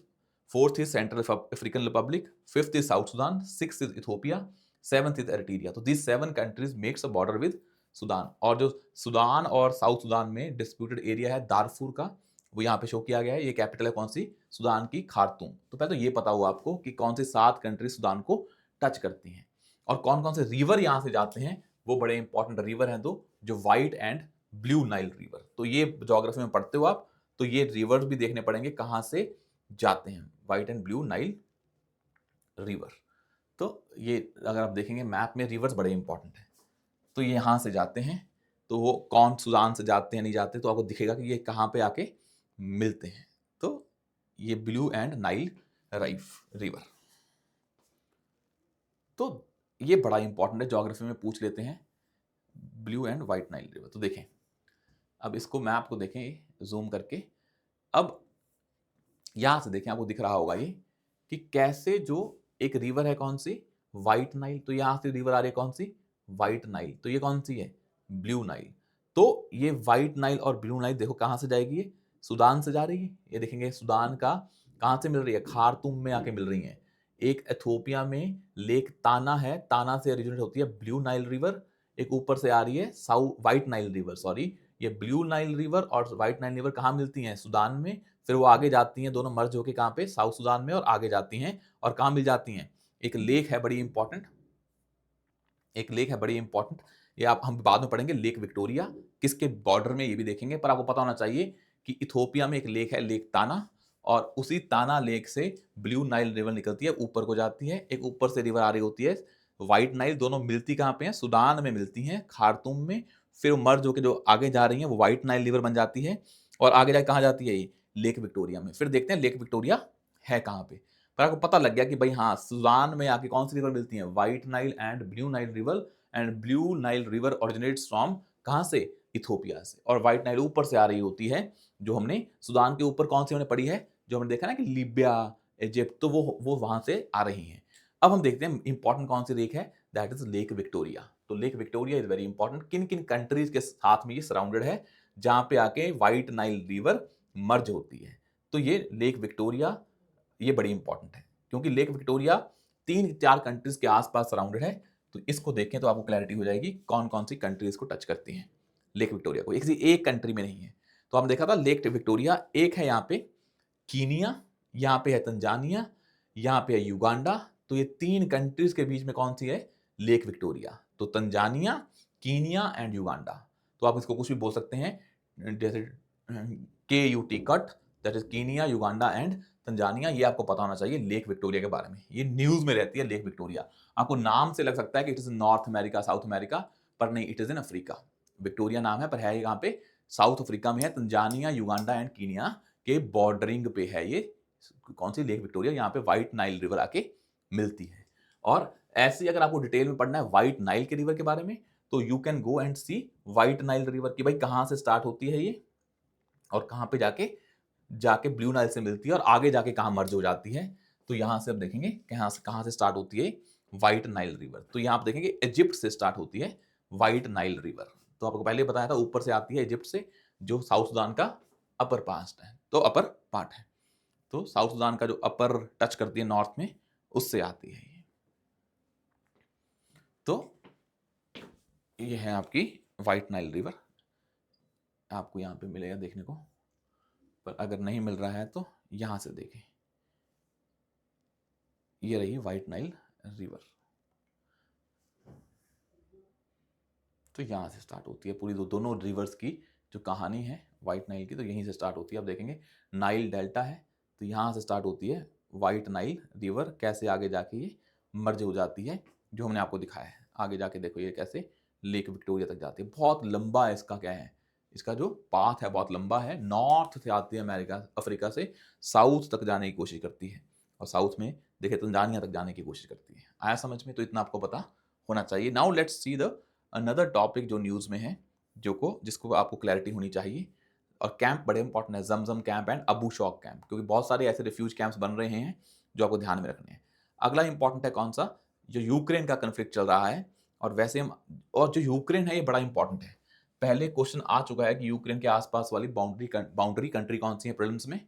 fourth is Central African Republic, fifth is South Sudan, sixth is Ethiopia, seventh is Eritrea. तो this 7 countries makes a border with Sudan. और जो Sudan और South Sudan में disputed area है Darfur का, वो यहाँ पे शो किया गया है। ये कैपिटल है कौन सी, सूडान की, खार्तूम। तो पहले तो ये पता हुआ आपको कि कौन सी 7 कंट्री सूडान को टच करती हैं, और कौन कौन से रिवर यहाँ से जाते हैं। वो बड़े इंपॉर्टेंट रिवर हैं दो, जो white and blue Nile river. तो ये ज्योग्राफी में पढ़ते हो आप, तो ये रिवर्स भी देखने पड़ेंगे कहाँ से जाते हैं, white and blue Nile river. तो ये अगर आप देखेंगे मैप में रिवर्स बड़े इंपॉर्टेंट है। तो ये यहाँ से जाते हैं, तो वो कौन सूडान से जाते हैं नहीं जाते, तो आपको दिखेगा कि ये कहाँ पे आके मिलते हैं। तो ये ब्लू एंड नाइल रिवर। तो ये बड़ा इंपॉर्टेंट है, ज्योग्राफी में पूछ लेते हैं, blue and white Nile river. तो देखें, अब इसको मैप को देखें जूम करके। अब यहां से देखें, आपको दिख रहा होगा ये कि कैसे जो एक रिवर है कौन सी, व्हाइट नाइल। तो यहां से रिवर आ रही है कौन सी, व्हाइट नाइल। तो ये कौन सी है, ब्लू नाइल। तो ये व्हाइट नाइल और ब्लू नाइल देखो कहां से जाएगी, ये सूडान से जा रही है। ये देखेंगे सूडान का कहां से मिल रही है, खार्तूम में आके मिल रही है। एक एथोपिया में लेक ताना है, ताना से ओरिजिनेट होती है ब्लू नाइल रिवर। एक ऊपर से आ रही है व्हाइट नाइल रिवर, सॉरी। ये ब्लू नाइल रिवर और व्हाइट नाइल रिवर कहां मिलती हैं, सूडान में। फिर वो आगे जाती हैं, दोनों मर्ज होके कहां पे, साउथ सूडान में, और आगे जाती हैं और कहां मिल जाती हैं, एक लेक है बड़ी इंपॉर्टेंट, एक लेक है बड़ी इंपॉर्टेंट, ये आप हम बाद में पढ़ेंगे, लेक विक्टोरिया। किसके बॉर्डर में ये भी देखेंगे, पर आपको पता होना चाहिए कि इथोपिया में एक लेक है, लेक ताना, और उसी ताना लेक से ब्लू नाइल रिवर निकलती है, ऊपर को जाती है। एक ऊपर से रिवर आ रही होती है व्हाइट नाइल। दोनों मिलती कहां पे हैं, सूडान में मिलती हैं, खार्तूम में। फिर मर्ज होकर जो आगे जा रही है वो व्हाइट नाइल रिवर बन जाती है, और आगे जाके कहां जाती है, ये लेक विक्टोरिया में। फिर देखते हैं लेक विक्टोरिया है कहां पे। पर आपको पता लग गया कि भाई हाँ, सूडान में आके कौन सी रिवर मिलती है, white Nile and blue Nile river. And blue Nile river originates from कहां से, इथोपिया से। और व्हाइट नाइल ऊपर से आ रही होती है, जो हमने सूडान के ऊपर कौन सी हमने पढ़ी है, जो हमने देखा ना कि लीबिया, इजिप्ट, तो वो वहां से आ रही हैं। अब हम देखते हैं इंपॉर्टेंट कौन सी लेक है, दैट इज लेक विक्टोरिया। तो lake Victoria is very important. किन किन कंट्रीज के साथ में ये सराउंडेड है, जहां पे आके व्हाइट नाइल रिवर मर्ज होती है। तो ये लेक विक्टोरिया, ये बड़ी इंपॉर्टेंट है, क्योंकि लेक विक्टोरिया 3-4 कंट्रीज के आसपास सराउंडेड है। तो इसको देखें तो आपको क्लैरिटी हो जाएगी कौन कौन सी कंट्रीज को टच करती हैं लेक विक्टोरिया को। एक कंट्री में नहीं है। तो हम देखा था लेक विक्टोरिया, एक है यहाँ पे कीनिया, यहाँ पे है तंजानिया, यहाँ पे है युगांडा। तो ये 3 कंट्रीज के बीच में कौन सी है, लेक विक्टोरिया। तो तंजानिया, कीनिया एंड युगांडा। तो आप इसको कुछ भी बोल सकते हैं, जैसे KUT cut, that is Kenya, Uganda and Tanzania. ये आपको पता होना चाहिए लेक विक्टोरिया के बारे में, ये न्यूज में रहती है लेक विक्टोरिया। आपको नाम से लग सकता है कि it is north America, south America, पर नहीं, it is in Africa. Victoria नाम है, पर है यहाँ पे साउथ अफ्रीका में है। तंजानिया, युगांडा एंड कीनिया के बॉर्डरिंग पे है ये कौन सी, लेक विक्टोरिया, यहाँ पे व्हाइट नाइल रिवर आके मिलती है। और ऐसे ही अगर आपको डिटेल में पढ़ना है व्हाइट नाइल के रिवर के बारे में, तो you can go and see White Nile river की भाई कहाँ से स्टार्ट होती है ये और कहाँ पे जाके जाके ब्लू नाइल से मिलती है और आगे जाके कहाँ मर्ज हो जाती है। तो यहाँ से अब देखेंगे कहाँ से स्टार्ट होती है व्हाइट नाइल रिवर। तो यहाँ आप देखेंगे इजिप्ट से स्टार्ट होती है व्हाइट नाइल रिवर। तो आपको पहले बताया था ऊपर से आती है इजिप्ट से, जो साउथ सुदान का अपर पास्ट है, तो अपर पार्ट है। तो साउथ सुदान का जो अपर टच करती है नॉर्थ में, उससे आती है ये। तो ये है आपकी व्हाइट नाइल रिवर, आपको यहाँ पे मिलेगा देखने को, पर अगर नहीं मिल रहा है तो यहां से देखें, ये रही व्हाइट नाइल रिवर। तो यहां से स्टार्ट होती है पूरी दोनों रिवर्स की जो कहानी है व्हाइट नाइल की, तो यहीं से स्टार्ट होती है। अब देखेंगे नाइल डेल्टा है, तो यहां से स्टार्ट होती है व्हाइट नाइल रिवर, कैसे आगे जाके ये मर्ज हो जाती है, जो हमने आपको दिखाया है। आगे जाके देखो ये कैसे लेक विक्टोरिया तक जाती है। बहुत लंबा है इसका, क्या है इसका जो पाथ है बहुत लंबा है। नॉर्थ से आती है अमेरिका अफ्रीका से, साउथ तक जाने की कोशिश करती है, और साउथ में देखिए तंजानिया तक जाने की कोशिश करती है। आया समझ में? तो इतना आपको पता होना चाहिए। Now let's see the another topic जो न्यूज़ में है, जिसको आपको क्लैरिटी होनी चाहिए। और कैंप बड़े इंपॉर्टेंट है, जमजम camp and Abu Shouk camp, क्योंकि बहुत सारे ऐसे रिफ्यूज कैंप्स बन रहे हैं जो आपको ध्यान में रखने हैं। अगला इंपॉर्टेंट है कौन सा, जो यूक्रेन का कन्फ्लिक्ट चल रहा है। और वैसे हम, और जो यूक्रेन है ये बड़ा इंपॉर्टेंट है। पहले क्वेश्चन आ चुका है कि यूक्रेन के आसपास वाली बाउंड्री कंट्री कौन सी है प्रीलिम्स में,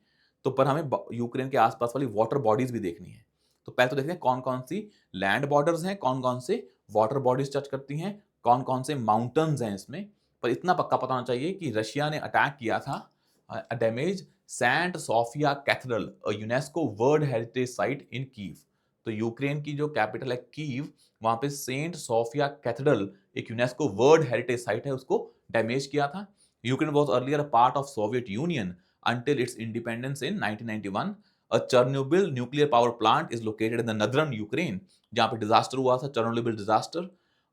तो पर हमें यूक्रेन के आसपास वाली वाटर बॉडीज भी देखनी है। तो पहले तो देखते हैं कौन कौन सी लैंड बॉर्डर्स हैं, कौन कौन से वाटर बॉडीज टच करती हैं, कौन कौन से माउंटेन्स हैं इसमें। पर इतना पक्का पता होना चाहिए कि रशिया ने अटैक किया था damage Saint Sophia Cathedral, UNESCO world heritage site in Kyiv. तो यूक्रेन की जो कैपिटल है कीव, वहां पे सेंट सोफिया कैथेड्रल, एक यूनेस्को वर्ल्ड हेरिटेज साइट है, उसको डैमेज किया था। Ukraine was earlier a part of Soviet Union until its independence in 1991. A Chernobyl nuclear power plant is located in the northern Ukraine, जहां पे disaster हुआ था, Chernobyl disaster.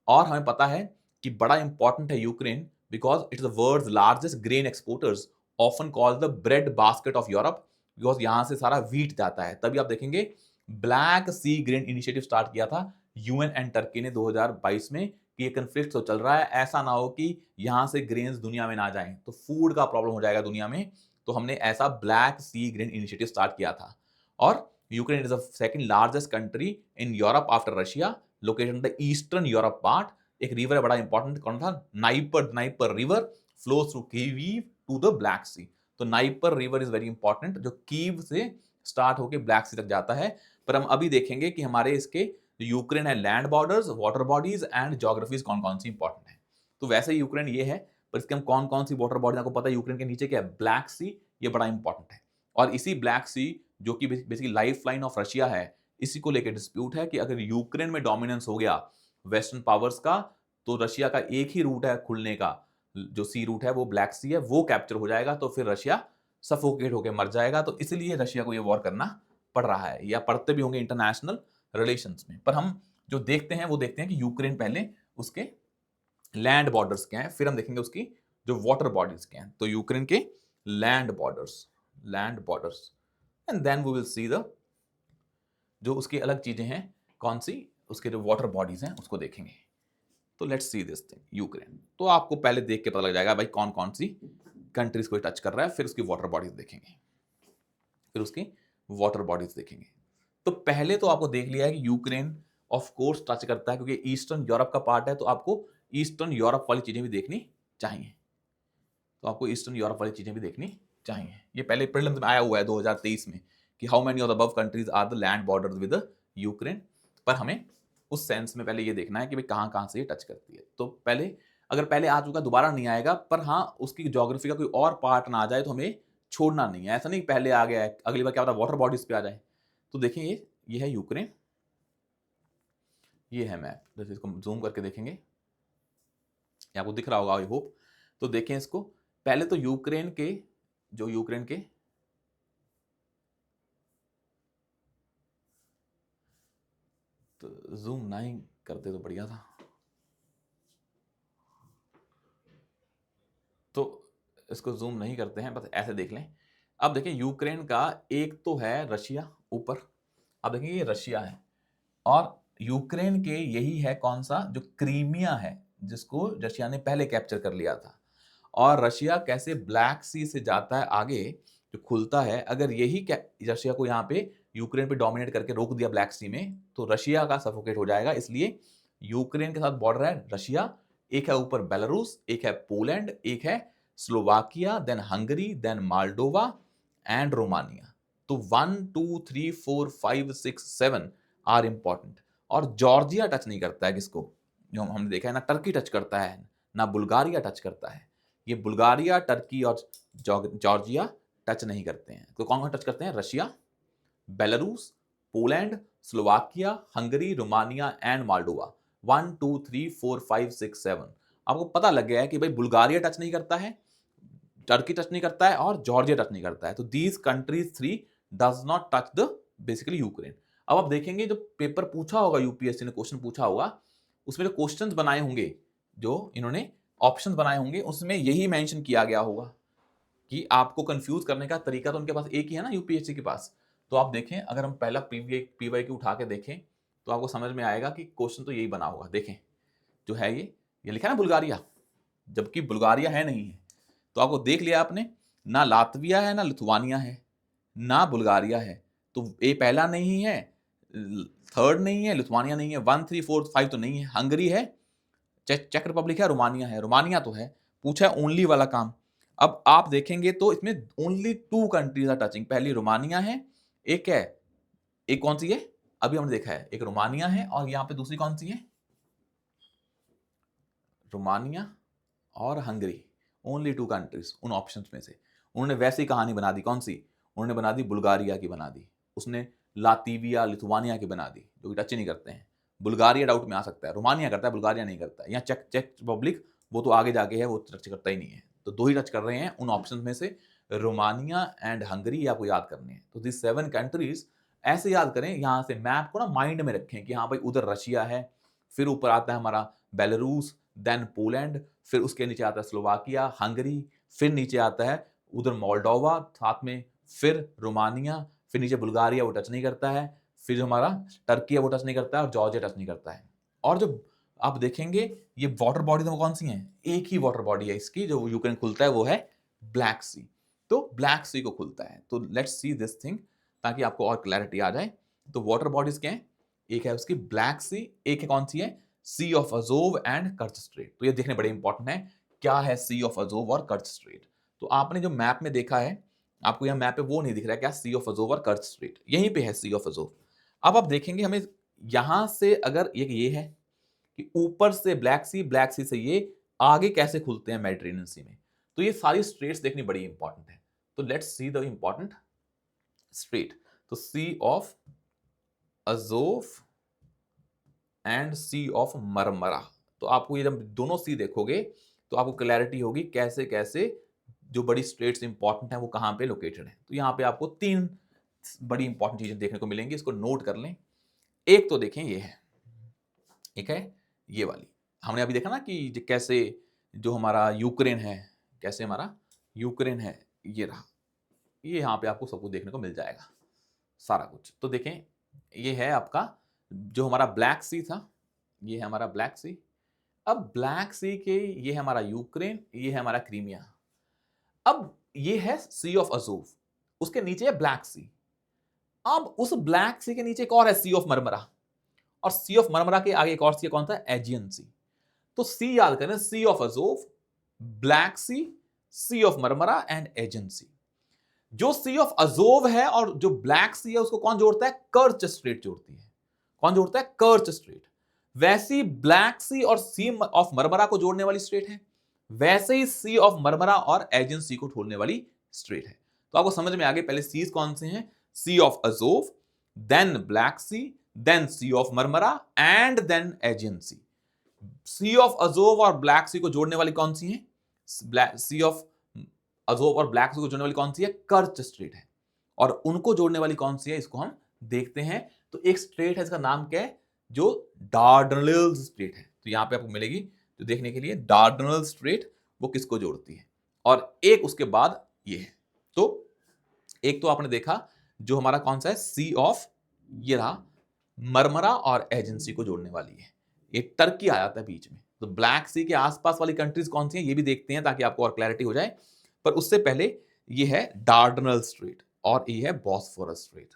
और हमें पता है कि बड़ा इंपॉर्टेंट है Ukraine, because it is the world's largest grain exporters, often called the bread basket of Europe, because यहां से सारा व्हीट जाता है। तभी आप देखेंगे Black Sea grain initiative start किया था यूएन एंड टर्की ने 2022 में, कि ये कंफ्लिक्ट तो चल रहा है, ऐसा ना हो कि यहां से ग्रेन्स दुनिया में ना जाएं, तो फूड का प्रॉब्लम हो जाएगा दुनिया में। तो हमने ऐसा Black Sea grain initiative start किया था। और Ukraine is the second largest country in Europe after Russia, located in the eastern Europe part. एक रिवर है बड़ा इंपॉर्टेंट, कौन था, Dnieper river flows through Kyiv to the Black Sea. तो Dnieper river is very important, जो Kyiv से start होकर ब्लैक सी तक जाता है। पर हम अभी देखेंगे कि हमारे इसके यूक्रेन है land borders, water bodies and geographies कौन कौन सी इंपॉर्टेंट है। तो वैसे यूक्रेन ये है, पर इसके हम कौन कौन सी वाटर बॉडीज आपको पता है यूक्रेन के नीचे क्या है, ब्लैक सी, ये बड़ा इंपॉर्टेंट है। और इसी ब्लैक सी जो कि basically life line of Russia है, इसी को लेकर डिस्प्यूट है कि अगर यूक्रेन में डोमिनेंस हो गया वेस्टर्न पावर्स का, तो रशिया का एक ही रूट है खुलने का, जो सी रूट है वो ब्लैक सी है, वो कैप्चर हो जाएगा, तो फिर रशिया सफोकेट होकर मर जाएगा। तो इसलिए रशिया को ये वॉर करना पड़ रहा है, या पढ़ते भी होंगे इंटरनेशनल रिलेशंस में। पर हम जो देखते हैं वो देखते हैं कि यूक्रेन पहले उसके लैंड बॉर्डर्स क्या हैं, फिर हम देखेंगे उसकी जो वाटर बॉडीज क्या हैं। तो यूक्रेन के land borders and then we will see the जो उसकी अलग चीजें हैं, कौन सी उसके जो वाटर बॉडीज हैं उसको देखेंगे। तो let's see this thing Ukraine. तो आपको पहले देख के पता लग जाएगा भाई कौन कौन सी कंट्रीज को टच कर रहा है, फिर उसकी वाटर बॉडीज देखेंगे, फिर उसकी वाटर बॉडीज देखेंगे। तो पहले तो आपको देख लिया है कि यूक्रेन ऑफ कोर्स टच करता है, क्योंकि ईस्टर्न यूरोप का पार्ट है, तो आपको ईस्टर्न यूरोप वाली चीजें भी देखनी चाहिए। तो आपको ईस्टर्न यूरोप वाली चीजें भी देखनी चाहिए। ये पहले प्रीलिम्स में आया हुआ है 2023 में कि how many of the above countries are the land borders with Ukraine. पर हमें उस सेंस में पहले ये देखना है कि भाई कहाँ कहाँ से ये टच करती है। तो पहले, अगर पहले आ चुका दोबारा नहीं आएगा, पर हाँ उसकी ज्योग्राफी का कोई और पार्ट ना आ जाए तो हमें छोड़ना नहीं है। ऐसा नहीं पहले आ गया है अगली बार क्या पता वाटर बॉडीज पे आ जाए। तो देखें ये है यूक्रेन, ये है मैप, जैसे इसको जूम करके देखेंगे, ये आपको दिख रहा होगा आई होप। तो देखें इसको, पहले तो यूक्रेन के तो जूम नहीं करते तो बढ़िया था। तो इसको जूम नहीं करते हैं, बस ऐसे देख लें। अब देखिए यूक्रेन का एक तो है रशिया ऊपर, अब देखिए ये रशिया है, और यूक्रेन के यही है कौन सा, जो क्रीमिया है, जिसको रशिया ने पहले कैप्चर कर लिया था। और रशिया कैसे ब्लैक सी से जाता है आगे, जो खुलता है, अगर यही रशिया को यहाँ पे यूक्रेन पे डोमिनेट करके रोक दिया ब्लैक सी में, तो रशिया का सफोकेट हो जाएगा। इसलिए यूक्रेन के साथ बॉर्डर है रशिया, एक है ऊपर बेलारूस, एक है पोलैंड, एक है Slovakia, then Hungary, then Moldova and Romania. तो 1 2 3 4 5 6 7 आर इंपॉर्टेंट। और जॉर्जिया टच नहीं करता है किसको, जो हमने देखा है ना, टर्की टच करता है, ना बुल्गारिया टच करता है। ये बुल्गारिया, टर्की और जॉर्जिया टच नहीं करते हैं। तो कौन कौन टच करते हैं, Russia, Belarus, Poland, Slovakia, Hungary, Romania and Moldova. 1 2 3 4 5 6 7। आपको पता लग गया है कि भाई बुल्गारिया टच नहीं करता है, टर्की टच नहीं करता है और जॉर्जिया टच नहीं करता है। तो these countries 3 does not touch the basically Ukraine. अब आप देखेंगे जो पेपर पूछा होगा, यूपीएससी ने क्वेश्चन पूछा होगा, उसमें जो क्वेश्चंस बनाए होंगे, जो इन्होंने ऑप्शंस बनाए होंगे, उसमें यही मेंशन किया गया होगा कि आपको कंफ्यूज करने का तरीका तो उनके पास एक ही है ना, यूपीएससी के पास। तो आप देखें, अगर हम पहला पीवाईक्यू उठा के देखें तो आपको समझ में आएगा कि क्वेश्चन तो यही बना होगा। देखें जो है ये लिखा है ना बुल्गारिया, जबकि बुल्गारिया है नहीं है। तो आपको देख लिया आपने, ना लातविया है, ना लिथुआनिया है, ना बुल्गारिया है। तो ए पहला नहीं है, थर्ड नहीं है, लिथुआनिया नहीं है, 1 3 4 5 तो नहीं है, हंगरी है, चेक रिपब्लिक है, रोमानिया है। रोमानिया तो है, पूछा है ओनली वाला काम। अब आप देखेंगे तो इसमें ओनली 2 कंट्रीज आर टचिंग। पहली रोमानिया है, एक है, एक कौन सी है, अभी हमने देखा है, एक रोमानिया है और यहां पे दूसरी कौन सी है, रोमानिया और हंगरी। ओनली 2 कंट्रीज उन ऑप्शंस में से। उन्होंने वैसी कहानी बना दी, कौन सी, उन्होंने बना दी बुल्गारिया की बना दी, उसने लातीविया लिथुआनिया की बना दी, जो कि टच ही नहीं करते हैं। बुल्गारिया डाउट में आ सकता है, रोमानिया करता है, बुल्गारिया नहीं करता है। यहाँ चेक चेक रिपब्लिक, वो तो आगे जाके है, वो टच करता ही नहीं है। तो 2 ही टच कर रहे हैं उन ऑप्शन में से, रोमानिया एंड हंगरी आपको याद करने हैं। तो दिस 7 कंट्रीज ऐसे याद करें, यहाँ से मैप को ना माइंड में रखें कि हाँ भाई उधर रशिया है, फिर ऊपर आता है हमारा बेलारूस, देन पोलैंड, फिर उसके नीचे आता है स्लोवाकिया, हंगरी, फिर नीचे आता है उधर मोल्डोवा साथ में, फिर रोमानिया, फिर नीचे बुल्गारिया, वो टच नहीं करता है, फिर जो हमारा टर्की है वो टच नहीं करता है, और जॉर्जिया टच नहीं करता है। और जो आप देखेंगे ये वाटर बॉडी तो कौन सी हैं, एक ही वाटर बॉडी है इसकी जो यूक्रेन खुलता है, वो है ब्लैक सी। तो ब्लैक सी को खुलता है। तो लेट्स सी दिस थिंग, ताकि आपको और क्लैरिटी आ जाए। तो वाटर बॉडीज क्या है, एक है उसकी ब्लैक सी, एक है कौन सी है, Sea of Azov and Kerch Strait. तो ये देखने बड़े इंपॉर्टेंट है, क्या है सी ऑफ अजोव और कर्च स्ट्रेट। तो आपने जो मैप में देखा है, आपको यहाँ मैप पे वो नहीं दिख रहा है क्या, सी ऑफ अजोव और कर्च स्ट्रेट, यहीं पे है सी ऑफ अजोव। अब आप देखेंगे हमें यहां से, अगर ये है कि ऊपर से ब्लैक सी से ये आगे कैसे खुलते हैं मेडिटेरेनियन सी में, तो ये सारी स्ट्रेट्स देखनी बड़ी इंपॉर्टेंट है। तो let's see the important strait. तो Sea of Azov and Sea of Marmara. तो आपको ये जब दोनों सी देखोगे तो आपको क्लैरिटी होगी कैसे कैसे जो बड़ी स्ट्रेट्स इंपॉर्टेंट है वो कहां पे लोकेटेड है। तो यहां पे आपको 3 बड़ी इंपॉर्टेंट चीजें देखने को मिलेंगी, इसको नोट कर लें। एक तो देखें ये है, एक है ये वाली, हमने अभी देखा ना कि कैसे जो हमारा यूक्रेन है, कैसे हमारा यूक्रेन है, ये रहा, ये यहाँ पे आपको सब कुछ देखने को मिल जाएगा, सारा कुछ। तो देखें ये है आपका जो हमारा ब्लैक सी था, ये है हमारा ब्लैक सी। अब ब्लैक सी के ये है हमारा यूक्रेन, ये है हमारा क्रीमिया। अब ये है सी ऑफ अजोव, उसके नीचे है ब्लैक सी। अब उस ब्लैक सी के नीचे एक और है सी ऑफ मरमरा, और सी ऑफ मरमरा के आगे एक और सी कौन सा, एजियन सी। तो सी याद करें, Sea of Azov, Black Sea, Sea of Marmara and Aegean Sea. जो सी ऑफ अजोव है और जो ब्लैक सी है उसको कौन जोड़ता है, कर्च स्ट्रेट जोड़ती है। कौन जोड़ता है, कर्च स्ट्रेट। वैसी ब्लैक सी और सी ऑफ मरमरा को जोड़ने वाली स्ट्रेट है, वैसे ही सी ऑफ मरमरा और एजियन सी को जोड़ने वाली स्ट्रेट है। तो आपको समझ में आ गए पहले सीज कौन से हैं, Sea of Azov, then Black Sea, then Sea of Marmara and then Aegean Sea. Sea of Azov और ब्लैक सी को जोड़ने वाली कौन सी है, सी ऑफ अजोव और ब्लैक सी को जोड़ने वाली कौन सी है, कर्च स्ट्रेट है। और उनको जोड़ने वाली कौन सी है, इसको हम देखते हैं। तो एक स्ट्रेट है, इसका नाम क्या है, जो डार्डनल्स स्ट्रेट है। तो यहां पे आपको मिलेगी तो देखने के लिए डार्डनल स्ट्रेट, वो किसको जोड़ती है, और एक उसके बाद ये है। तो एक तो आपने देखा जो हमारा कौन सा है, सी ऑफ, ये रहा मरमरा और एजेंसी को जोड़ने वाली है, ये टर्की आ जाता है बीच में। तो ब्लैक सी के आसपास वाली कंट्रीज कौन सी हैं ये भी देखते हैं ताकि आपको और क्लैरिटी हो जाए। पर उससे पहले ये है डार्डनल स्ट्रेट और ये है बॉस्फोरस स्ट्रेट।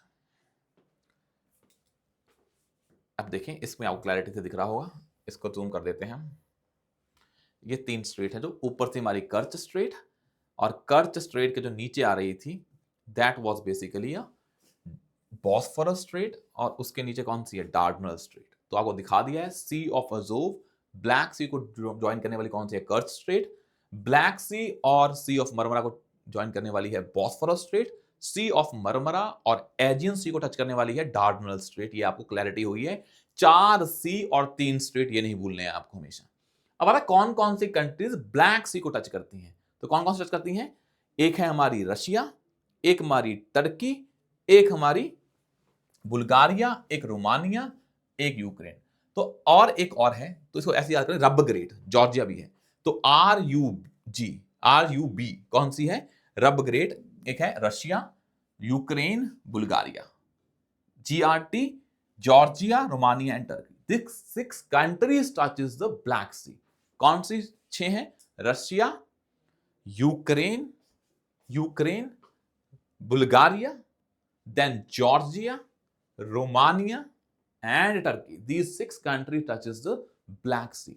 अब देखें इसमें आपको क्लैरिटी से दिख रहा होगा, इसको जूम कर देते हैं हम। ये 3 स्ट्रेट है, जो ऊपर से हमारी कर्च स्ट्रेट, और कर्च स्ट्रेट के जो नीचे आ रही थी that was basically a Bosphorus straight, और उसके नीचे कौन सी है, डार्डनल स्ट्रेट। तो आपको दिखा दिया है Sea of Azov, Black Sea को ज्वाइन करने वाली कौन सी है, कर्च स्ट्रेट। ब्लैक सी और सी ऑफ मरमरा को ज्वाइन करने वाली है Bosphorus strait. Sea of Marmara और एजियन सी को टच करने वाली है डार्डनल स्ट्रेट। ये आपको क्लैरिटी हुई है। 4 सी और 3 स्ट्रेट ये नहीं भूलने हैं आपको हमेशा। अब आता कौन कौन सी कंट्रीज ब्लैक सी को टच करती हैं, तो कौन कौन सी टच करती हैं, एक है हमारी रशिया, एक हमारी टर्की, एक हमारी बुल्गारिया, एक रोमानिया, एक यूक्रेन। तो और एक और है, तो इसको ऐसे याद करें, रब ग्रेट, जॉर्जिया भी है। तो RUB कौन सी है, रब ग्रेट, एक है Russia, Ukraine, Bulgaria. GRT, Georgia, Romania and Turkey. This 6 countries touches the Black Sea. कौन सी 6 हैं, Russia, Ukraine, Bulgaria, then Georgia, Romania and Turkey. These 6 countries touches the Black Sea।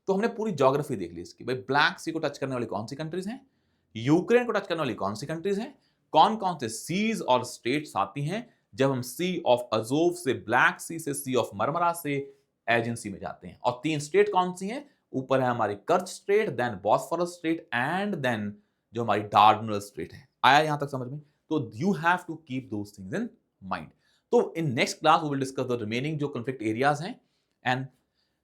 तो हमने पूरी ज्योग्राफी देख ली इसकी, भाई ब्लैक सी को टच करने वाली कौन सी कंट्रीज हैं, यूक्रेन को टच करने वाली कौन सी कंट्रीज हैं, कौन कौन से सीज और स्टेट्स आती हैं जब हम सी ऑफ अजोव से, ब्लैक सी से, सी ऑफ मरमरा से एजेंसी में जाते हैं, और 3 स्टेट कौन सी हैं, ऊपर है हमारी Kerch strait, then Bosphorus strait and then जो हमारी डार्डनल स्टेट है। आया यहां तक समझ में? तो you have to keep those things in mind. तो in next class we will discuss the remaining जो कॉन्फ्लिक्ट एरियाज हैं, and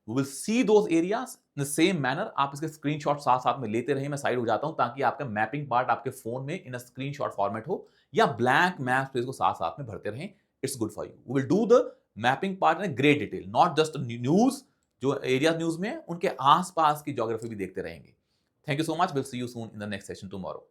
we will see those areas in the same manner. आप इसके स्क्रीनशॉट साथ साथ में लेते रहिए, मैं साइड हो जाता हूं ताकि आपका मैपिंग पार्ट आपके फोन में इन अ स्क्रीनशॉट फॉर्मेट हो, या ब्लैंक मैप पे इसको साथ साथ में भरते रहें। It's good for you. We will do the mapping part in great detail, not just news, जो एरिया न्यूज में उनके आसपास की ज्योग्राफी भी देखते रहेंगे। Thank you so much, will see you soon in the next session tomorrow.